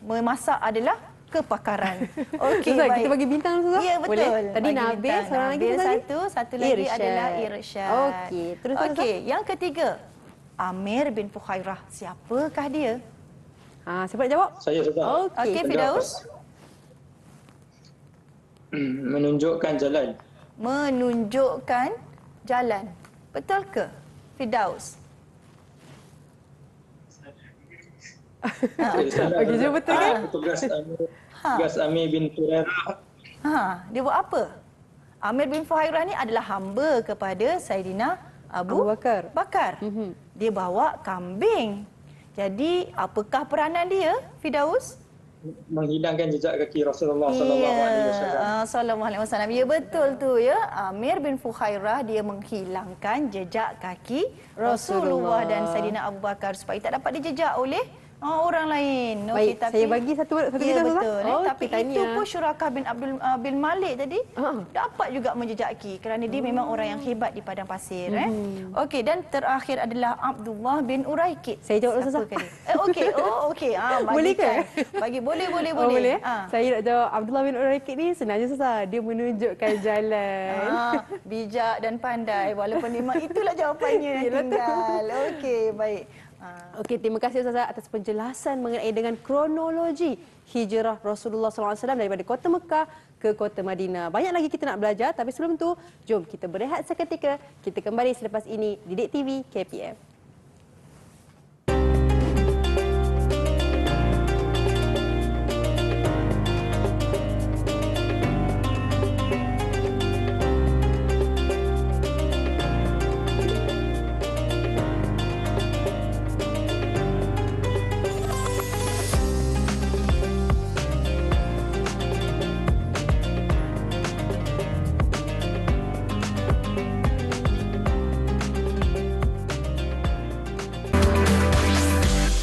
memasak adalah kepakaran. Okey, Ustazah, baik. kita bagi bintang Ustazah? Ya, betul. Boleh? Tadi Bagi Nabil, bintang. seorang lagi Nabil Ustazah? satu lagi Irsyad. adalah Irsyad. Okey, terus Ustazah. Okey, yang ketiga, Amir bin Fuhairah. Siapakah dia? Siapa nak jawab? Saya Ustazah. Okey, Firdaus. Menunjukkan jalan. Menunjukkan jalan. Betul ke, Firdaus? Okey, jawab betul kan? Tugas Amir bin Furairah. Dia buat apa? Amir bin Fuhairah ni adalah hamba kepada Saidina Abu Abu Bakar. Dia bawa kambing. Jadi, apakah peranan dia, Firdaus? Menghilangkan jejak kaki Rasulullah sallallahu alaihi wasallam. Sallallahu alaihi wasallam. Ya, betul tu ya. Amir bin Fuhairah dia menghilangkan jejak kaki Rasulullah dan Saidina Abu Bakar supaya tak dapat dijejak oleh orang lain. Baik, saya bagi satu ya, kita Ustazah. betul. Tapi itu tahniah. pun Syurakah bin Abdul bin Malik tadi dapat juga menjejaki kerana dia memang orang yang hebat di padang pasir. Okey, dan terakhir adalah Abdullah bin Uraikid. Saya jawab Ustazah. Okey. Okey. Boleh ke? Bagi boleh. Boleh. Saya nak jawab Abdullah bin Uraikid ni senang je Ustazah. Dia menunjukkan jalan. Bijak dan pandai walaupun memang itulah jawapannya yang tinggal. Okey, baik. Okey, terima kasih Ustazah atas penjelasan mengenai dengan kronologi hijrah Rasulullah SAW daripada kota Mekah ke kota Madinah. Banyak lagi kita nak belajar, tapi sebelum tu, jom kita berehat seketika. Kita kembali selepas ini di Didik TV KPM.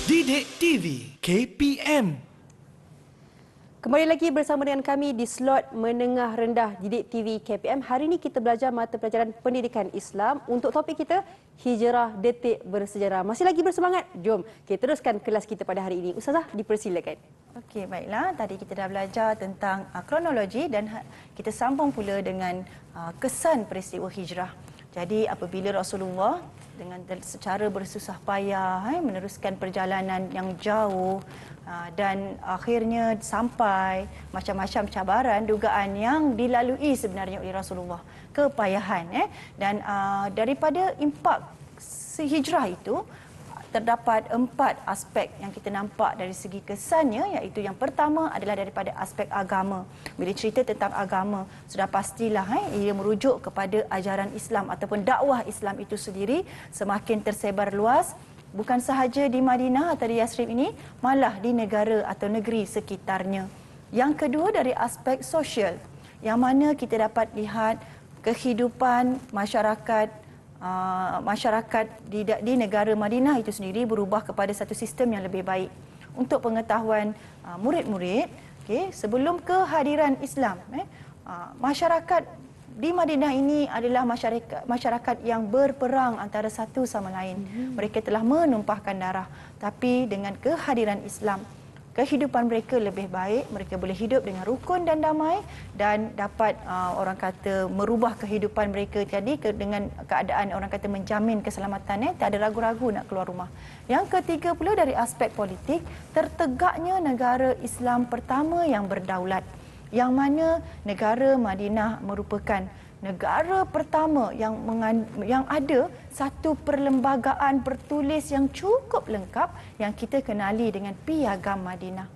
Didik TV KPM. Kembali lagi bersama dengan kami di slot menengah rendah Didik TV KPM. Hari ini kita belajar mata pelajaran pendidikan Islam. Untuk topik kita, Hijrah Detik Bersejarah. Masih lagi bersemangat? Jom kita teruskan kelas kita pada hari ini. Ustazah, dipersilakan. Okey, baiklah. Tadi kita dah belajar tentang kronologi dan kita sambung pula dengan kesan peristiwa hijrah. Jadi apabila Rasulullah dengan secara bersusah payah meneruskan perjalanan yang jauh dan akhirnya sampai macam-macam cabaran dugaan yang dilalui sebenarnya oleh Rasulullah, kepayahan dan daripada impak hijrah itu terdapat 4 aspek yang kita nampak dari segi kesannya, iaitu yang pertama adalah daripada aspek agama. Bila cerita tentang agama, sudah pastilah ia merujuk kepada ajaran Islam ataupun dakwah Islam itu sendiri semakin tersebar luas, bukan sahaja di Madinah atau di Yathrib ini, malah di negara atau negeri sekitarnya. Yang kedua dari aspek sosial, yang mana kita dapat lihat kehidupan masyarakat di negara Madinah itu sendiri berubah kepada satu sistem yang lebih baik. Untuk pengetahuan murid-murid, sebelum kehadiran Islam, masyarakat di Madinah ini adalah masyarakat yang berperang antara satu sama lain. Mereka telah menumpahkan darah. Tapi dengan kehadiran Islam, kehidupan mereka lebih baik, mereka boleh hidup dengan rukun dan damai dan dapat orang kata merubah kehidupan mereka tadi dengan keadaan orang kata menjamin keselamatan, tak ada ragu-ragu nak keluar rumah. Yang ketiga pula dari aspek politik, tertegaknya negara Islam pertama yang berdaulat, yang mana negara Madinah merupakan negara pertama yang ada satu perlembagaan bertulis yang cukup lengkap yang kita kenali dengan Piagam Madinah.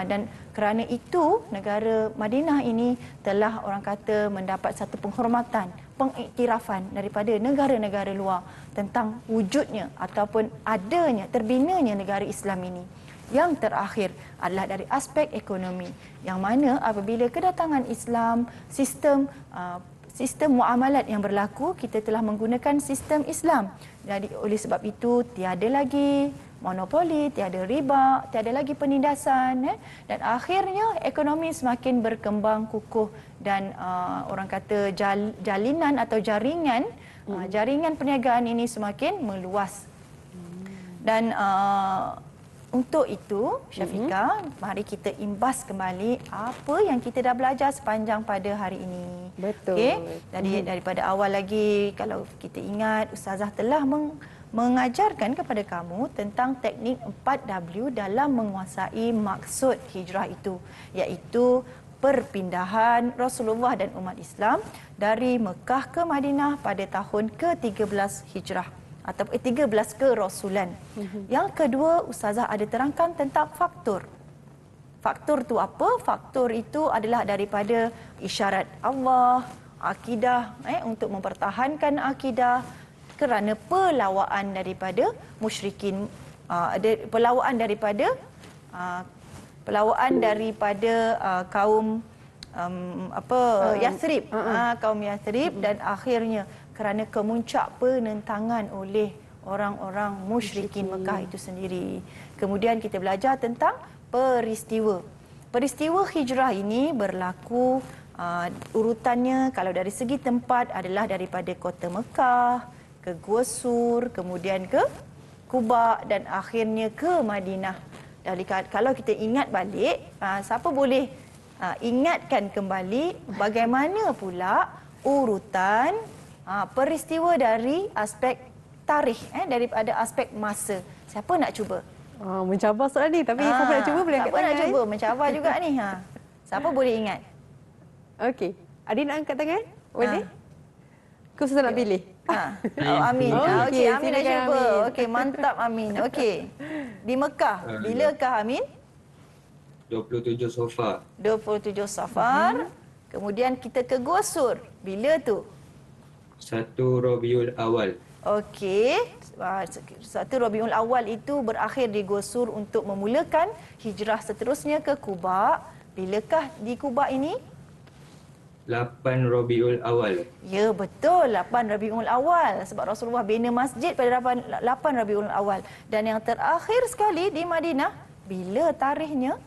Dan kerana itu negara Madinah ini telah orang kata mendapat satu penghormatan, pengiktirafan daripada negara-negara luar tentang wujudnya ataupun adanya, terbinanya negara Islam ini. Yang terakhir adalah dari aspek ekonomi, yang mana apabila kedatangan Islam, sistem muamalat yang berlaku, kita telah menggunakan sistem Islam. Jadi oleh sebab itu tiada lagi monopoli, tiada riba, tiada lagi penindasan, dan akhirnya ekonomi semakin berkembang kukuh dan orang kata jalinan atau jaringan perniagaan ini semakin meluas. Dan untuk itu, Syafiqah, mari kita imbas kembali apa yang kita dah belajar sepanjang pada hari ini. Betul. Okey? Jadi daripada awal lagi, kalau kita ingat, Ustazah telah mengajarkan kepada kamu tentang teknik 4W dalam menguasai maksud hijrah itu, iaitu perpindahan Rasulullah dan umat Islam dari Mekah ke Madinah pada tahun ke-13 Hijrah atau 13 kerasulan. Yang kedua, Ustazah ada terangkan tentang faktor. Faktor itu apa? Faktor itu adalah daripada isyarat Allah, akidah, untuk mempertahankan akidah kerana pelawaan daripada musyrikin, pelawaan daripada kaum Yathrib, kaum Yathrib, dan akhirnya kerana kemuncak penentangan oleh orang-orang musyrikin Mekah itu sendiri. Kemudian kita belajar tentang peristiwa. Peristiwa hijrah ini berlaku urutannya kalau dari segi tempat adalah daripada kota Mekah ke Gua Sur, kemudian ke Quba dan akhirnya ke Madinah. Jadi kalau kita ingat balik, siapa boleh ingatkan kembali bagaimana pula urutan peristiwa dari aspek tarikh, daripada aspek masa. Siapa nak cuba? Mencabar soalan ni, tapi siapa nak cuba boleh angkat Siapa tangan. nak cuba? Mencabar juga ni. Siapa boleh ingat? Okey. Adik nak angkat tangan? Boleh? Ke Ustaz nak pilih? Amin. Oh, Okey, okey, Amin nak silakan, cuba. Amin. Okey, mantap Amin. Okey. Di Mekah, bilakah Amin? 27 Safar. 27 Safar. Kemudian kita ke Gua Sur. Bila tu? 1 Rabiul Awal. Okey. 1 Rabiul Awal itu berakhir di Gua Sur untuk memulakan hijrah seterusnya ke Quba. Bilakah di Quba ini? 8 Rabiul Awal. Ya, betul. 8 Rabiul Awal. Sebab Rasulullah bina masjid pada 8 Rabiul Awal. Dan yang terakhir sekali di Madinah, bila tarikhnya?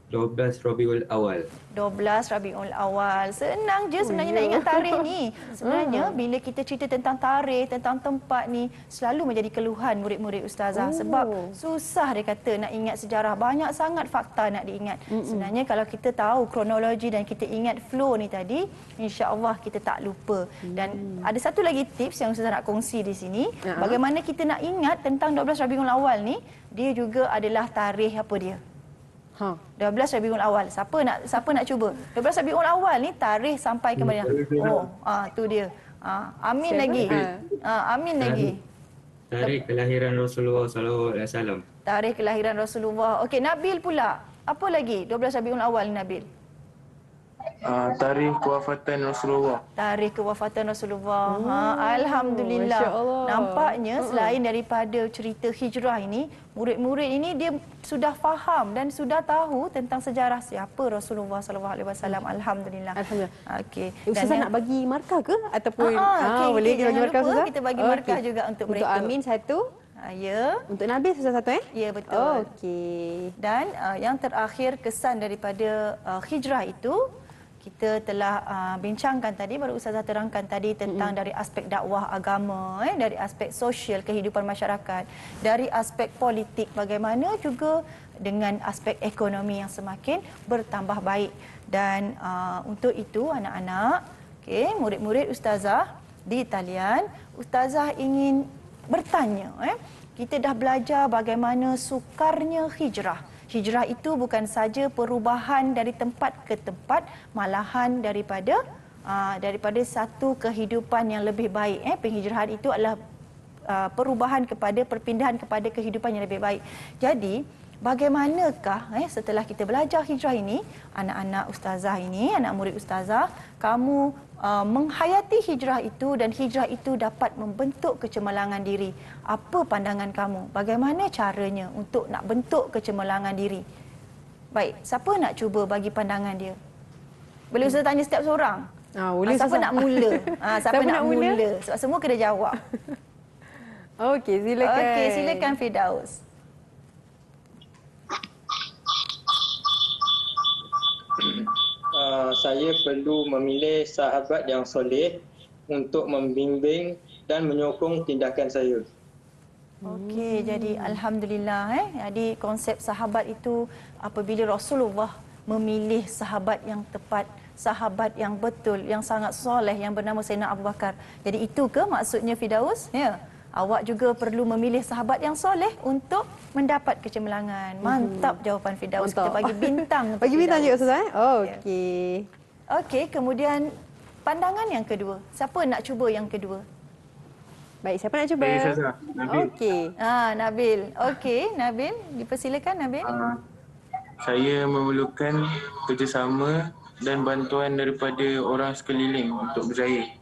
12 Rabiul Awal. 12 Rabiul Awal. Senang je sebenarnya nak ingat tarikh ni. Sebenarnya bila kita cerita tentang tarikh, tentang tempat ni, selalu menjadi keluhan murid-murid ustazah. Sebab susah dia kata nak ingat sejarah. Banyak sangat fakta nak diingat. Sebenarnya kalau kita tahu kronologi dan kita ingat flow ni tadi, insya-Allah kita tak lupa. Dan ada satu lagi tips yang ustazah nak kongsi di sini. Bagaimana kita nak ingat tentang 12 Rabiul Awal ni, dia juga adalah tarikh apa dia? 12 Rabiul Awal. Siapa nak cuba? 12 Rabiul Awal ni tarikh sampai ke mana? Tu dia. Amin Siapa? lagi. Amin lagi. Tarikh kelahiran Rasulullah sallallahu alaihi wasallam. Tarikh kelahiran Rasulullah. Okey, Nabil pula. Apa lagi 12 Rabiul Awal ni Nabil? Tarikh kewafatan Rasulullah. Tarikh kewafatan Rasulullah. Alhamdulillah. Masya Allah. Nampaknya selain daripada cerita hijrah ini, murid-murid ini dia sudah faham dan sudah tahu tentang sejarah siapa Rasulullah sallallahu alaihi wasallam. Alhamdulillah. Alhamdulillah. Okey. Ustazah nak bagi markah ke ataupun okey, boleh kita bagi jangan markah lupa Ustazah? kita bagi markah juga untuk mereka. Untuk Amin satu, Ya. untuk Nabil Ustazah satu Ya, betul. Okey. Dan yang terakhir kesan daripada hijrah itu kita telah bincangkan tadi, baru Ustazah terangkan tadi tentang dari aspek dakwah agama, dari aspek sosial kehidupan masyarakat, dari aspek politik bagaimana, juga dengan aspek ekonomi yang semakin bertambah baik. Dan untuk itu anak-anak, murid-murid Ustazah di talian, Ustazah ingin bertanya, kita dah belajar bagaimana sukarnya hijrah. Hijrah itu bukan saja perubahan dari tempat ke tempat, malahan daripada daripada satu kehidupan yang lebih baik. Penghijrahan itu adalah perubahan kepada perpindahan kepada kehidupan yang lebih baik. Jadi bagaimanakah setelah kita belajar hijrah ini, anak-anak ustazah ini, anak murid ustazah, kamu menghayati hijrah itu dan hijrah itu dapat membentuk kecemerlangan diri. Apa pandangan kamu? Bagaimana caranya untuk nak bentuk kecemerlangan diri? Baik, siapa nak cuba bagi pandangan dia? Boleh Ustaz tanya setiap seorang? Boleh siapa nak mula? Siapa nak mula? Sebab semua kena jawab. Okey, silakan. Okey, silakan Firdaus. Saya perlu memilih sahabat yang soleh untuk membimbing dan menyokong tindakan saya. Okey, jadi alhamdulillah jadi konsep sahabat itu apabila Rasulullah memilih sahabat yang tepat, sahabat yang betul, yang sangat soleh yang bernama Sayyidina Abu Bakar. Jadi itu ke maksudnya Firdaus? Ya. Awak juga perlu memilih sahabat yang soleh untuk mendapat kecemerlangan. Mantap jawapan Firdaus. Kita bagi bintang. Bagi bintang juga Ustazah. Okey. Okey, kemudian pandangan yang kedua. Siapa nak cuba yang kedua? Baik, siapa nak cuba? Saya Ustazah, Nabil. Okey. Nabil. Okey, Nabil. Dipersilakan Nabil. Saya memerlukan kerjasama dan bantuan daripada orang sekeliling untuk berjaya.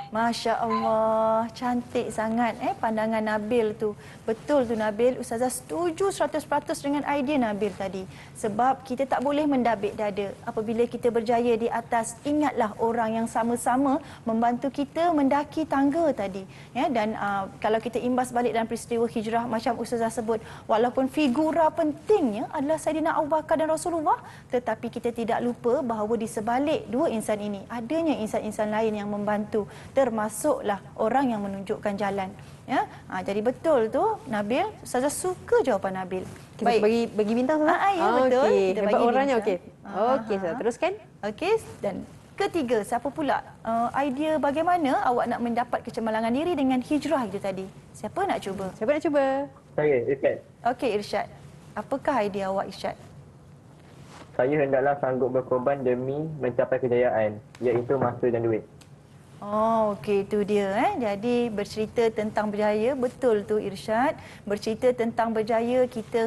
Masya Allah, cantik sangat pandangan Nabil tu. Betul tu Nabil, Ustazah setuju 100% dengan idea Nabil tadi. Sebab kita tak boleh mendabik dada. Apabila kita berjaya di atas, ingatlah orang yang sama-sama membantu kita mendaki tangga tadi. Dan kalau kita imbas balik dalam peristiwa hijrah macam Ustazah sebut, walaupun figura pentingnya adalah Saidina Abu Bakar dan Rasulullah, tetapi kita tidak lupa bahawa di sebalik dua insan ini, adanya insan-insan lain yang membantu, termasuklah orang yang menunjukkan jalan. Jadi betul tu Nabil. Ustazah suka jawapan Nabil. Kita bagi bintang Ustazah? Ya betul. Okey. Kita Hebat bagi orangnya bintang. okey. Okey, Ustazah. Teruskan. Okey, dan ketiga, siapa pula idea bagaimana awak nak mendapat kecemerlangan diri dengan hijrah itu tadi? Siapa nak cuba? Siapa nak cuba? Saya, Irsyad. Okey Irsyad. Apakah idea awak Irsyad? Saya hendaklah sanggup berkorban demi mencapai kejayaan, iaitu masa dan duit. Okey, itu dia. Jadi bercerita tentang berjaya, betul tu Irsyad. Bercerita tentang berjaya, kita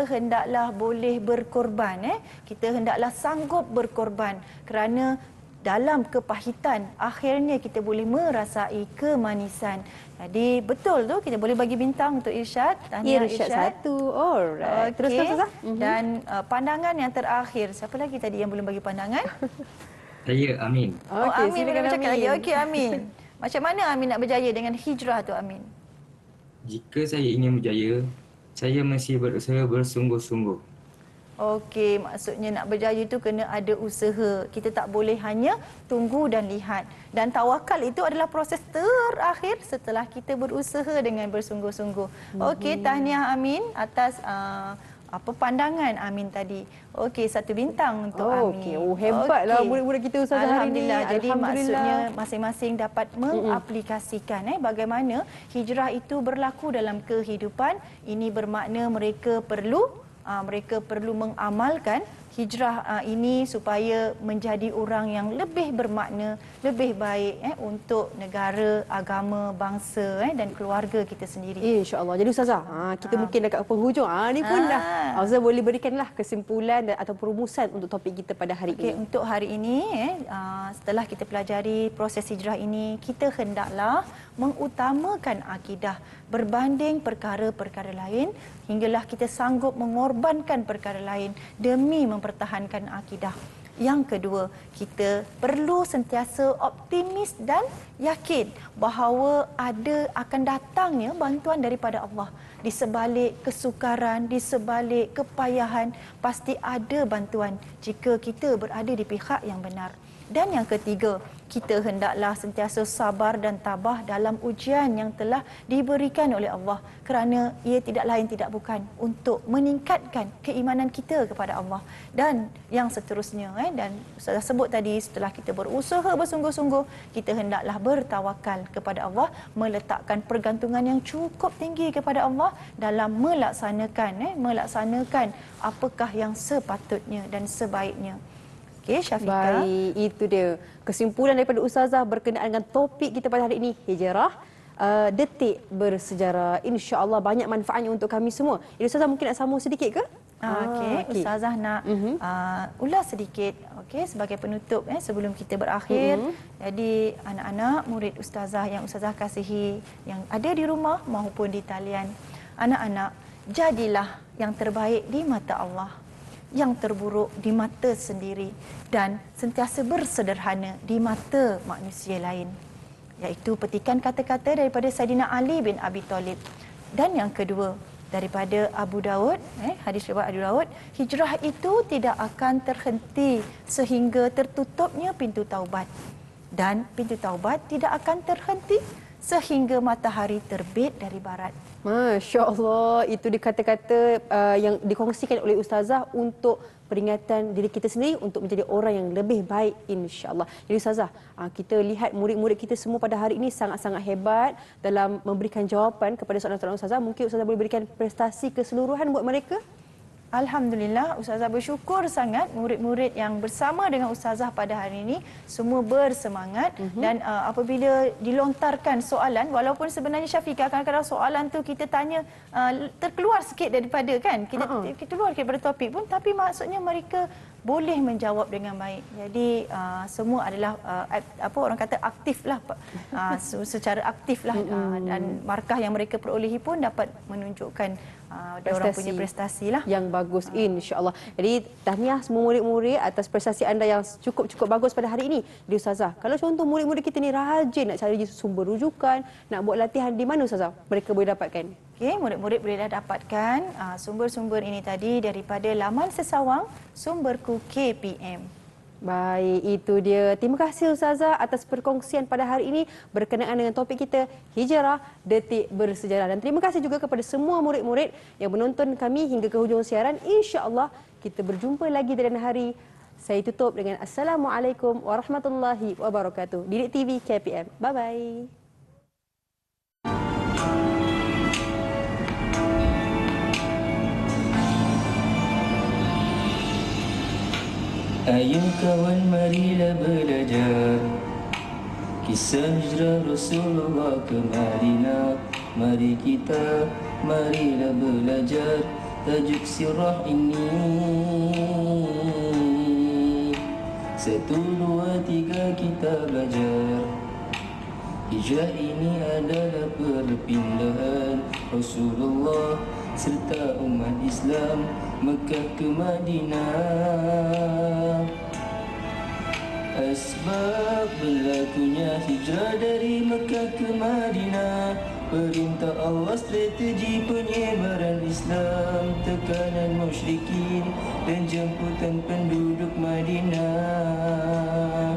hendaklah boleh berkorban. Kita hendaklah sanggup berkorban kerana dalam kepahitan akhirnya kita boleh merasai kemanisan. Jadi betul tu, kita boleh bagi bintang untuk Irsyad. Tahniah Irsyad 1. Alright. Teruskan Ustazah. Dan pandangan yang terakhir, siapa lagi tadi yang belum bagi pandangan? Saya Amin. Amin silakan belum cakap Amin. lagi. Okey Amin. Macam mana Amin nak berjaya dengan hijrah tu Amin? Jika saya ingin berjaya, saya mesti berusaha bersungguh-sungguh. Okey, maksudnya nak berjaya itu kena ada usaha. Kita tak boleh hanya tunggu dan lihat. Dan tawakal itu adalah proses terakhir setelah kita berusaha dengan bersungguh-sungguh. Okey, tahniah Amin atas pandangan Amin tadi. Okey, 1 bintang untuk Amin. Okey, hebatlah murid-murid kita Ustazah hari ini. Alhamdulillah. Jadi maksudnya masing-masing dapat mengaplikasikan bagaimana hijrah itu berlaku dalam kehidupan. Ini bermakna mereka perlu mengamalkan hijrah ini supaya menjadi orang yang lebih bermakna, lebih baik untuk negara, agama, bangsa dan keluarga kita sendiri. InsyaAllah. Jadi Ustazah, kita mungkin dekat penghujung. Ni pun dah. Ustazah boleh berikanlah kesimpulan atau perumusan untuk topik kita pada hari ini. Untuk hari ini, setelah kita pelajari proses hijrah ini, kita hendaklah mengutamakan akidah berbanding perkara-perkara lain, hinggalah kita sanggup mengorbankan perkara lain demi mempertahankan akidah. Yang kedua, kita perlu sentiasa optimis dan yakin bahawa akan datangnya bantuan daripada Allah. Di sebalik kesukaran, di sebalik kepayahan, pasti ada bantuan jika kita berada di pihak yang benar. Dan yang ketiga, kita hendaklah sentiasa sabar dan tabah dalam ujian yang telah diberikan oleh Allah, kerana ia tidak lain tidak bukan untuk meningkatkan keimanan kita kepada Allah. Dan yang seterusnya, dan Ustazah sebut tadi, setelah kita berusaha bersungguh-sungguh, kita hendaklah bertawakal kepada Allah, meletakkan pergantungan yang cukup tinggi kepada Allah dalam melaksanakan apakah yang sepatutnya dan sebaiknya. Okey, Syafiqah. Baik, itu dia kesimpulan daripada Ustazah berkenaan dengan topik kita pada hari ini, hijrah. Detik bersejarah. InsyaAllah banyak manfaatnya untuk kami semua. Jadi Ustazah mungkin nak sambung sedikit ke? Okey, Ustazah nak ulas sedikit sebagai penutup sebelum kita berakhir. Jadi anak-anak murid Ustazah yang Ustazah kasihi yang ada di rumah maupun di talian, anak-anak jadilah yang terbaik di mata Allah, yang terburuk di mata sendiri dan sentiasa bersederhana di mata manusia lain. Iaitu petikan kata-kata daripada Saidina Ali bin Abi Talib. Dan yang kedua, daripada Abu Daud, hadis riwayat Abu Daud, hijrah itu tidak akan terhenti sehingga tertutupnya pintu taubat. Dan pintu taubat tidak akan terhenti sehingga matahari terbit dari barat. Masya Allah, itu dikata-kata yang dikongsikan oleh Ustazah untuk peringatan diri kita sendiri untuk menjadi orang yang lebih baik, insya-Allah. Jadi Ustazah, kita lihat murid-murid kita semua pada hari ini sangat-sangat hebat dalam memberikan jawapan kepada soalan-soalan Ustazah. Mungkin Ustazah boleh berikan prestasi keseluruhan buat mereka? Alhamdulillah, Ustazah bersyukur sangat murid-murid yang bersama dengan Ustazah pada hari ini semua bersemangat dan apabila dilontarkan soalan, walaupun sebenarnya Syafiqah kadang-kadang soalan tu kita tanya terkeluar sikit daripada kita keluar daripada topik pun, tapi maksudnya mereka boleh menjawab dengan baik. Jadi semua adalah orang kata aktiflah, secara aktiflah dan markah yang mereka perolehi pun dapat menunjukkan orang punya prestasi lah yang bagus, insya-Allah. Jadi tahniah semua murid-murid atas prestasi anda yang cukup bagus pada hari ini. Jadi Ustazah, kalau contoh murid-murid kita ni rajin nak cari sumber rujukan, nak buat latihan, di mana Ustazah mereka boleh dapatkan? Okey, murid-murid boleh dapatkan sumber-sumber ini tadi daripada laman Sesawang Sumberku KPM. Baik, itu dia. Terima kasih Ustazah atas perkongsian pada hari ini berkenaan dengan topik kita, hijrah detik bersejarah. Dan terima kasih juga kepada semua murid-murid yang menonton kami hingga ke hujung siaran. InsyaAllah kita berjumpa lagi di lain hari. Saya tutup dengan Assalamualaikum warahmatullahi wabarakatuh. Didik TV KPM. Bye-bye. Ayo kawan, marilah belajar kisah hijrah Rasulullah ke Madinah. Marilah belajar tajuk sirah ini. 1, 2, 3 kita belajar. Hijrah ini adalah perpindahan Rasulullah serta umat Islam Mekah ke Madinah. Asbab berlakunya hijrah dari Mekah ke Madinah, perintah Allah, strategi penyebaran Islam, tekanan musyrikin dan jemputan penduduk Madinah.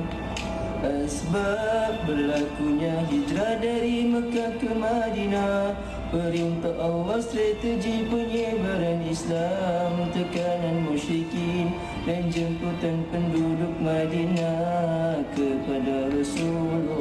Asbab berlakunya hijrah dari Mekah ke Madinah, perintah Allah, strategi penyebaran Islam, tekanan musyrikin dan jemputan penduduk Madinah kepada Rasulullah.